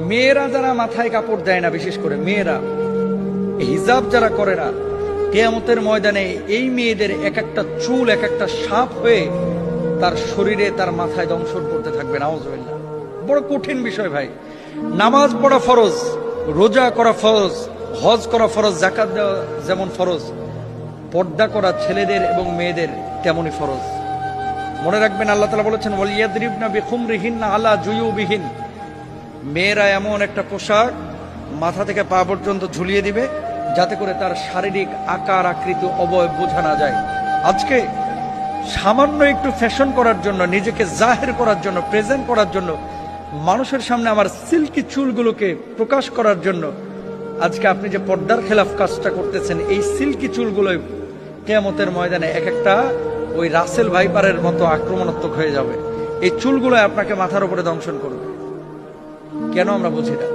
মেয়েরা যারা মাথায় কাপড় দেয় না, বিশেষ করে মেয়েরা হিজাব যারা করে না, কিয়ামতের ময়দানে এই মেয়েদের এক একটা চুল এক একটা সাপ হয়ে তার শরীরে তার মাথায় দংশন করতে থাকবে। নাউজুবিল্লাহ। বড় কঠিন বিষয় ভাই। নামাজ পড়া ফরজ, রোজা করা ফরজ, হজ করা ফরজ, যাকাত দেওয়া যেমন ফরজ, পর্দা করা ছেলেদের এবং মেয়েদের তেমনই ফরজ। মনে রাখবেন, আল্লাহ তাআলা বলেছেন ওয়ালিয়াদরিবনা বিখুমরিহিন্না আলা জুয়ুবিহিন, মেয়েরা এমন একটা পোশাক মাথা থেকে পা পর্যন্ত ঝুলিয়ে দিবে যাতে করে তার শারীরিক আকার আকৃতি অবয়ব বোঝা না যায়। আজকে সামান্য একটু ফ্যাশন করার জন্য, নিজেকে জাহের করার জন্য, প্রেজেন্ট করার জন্য, মানুষের সামনে আমার সিল্কি চুলগুলোকে প্রকাশ করার জন্য আজকে আপনি যে পর্দার খেলাফ কাজটা করতেছেন, এই সিল্কি চুলগুলোই কিয়ামতের ময়দানে এক একটা ওই রাসেল ভাইপারের মতো আক্রমণাত্মক হয়ে যাবে। এই চুলগুলো আপনাকে মাথার উপরে দংশন করবে। কেন আমরা বুঝি না।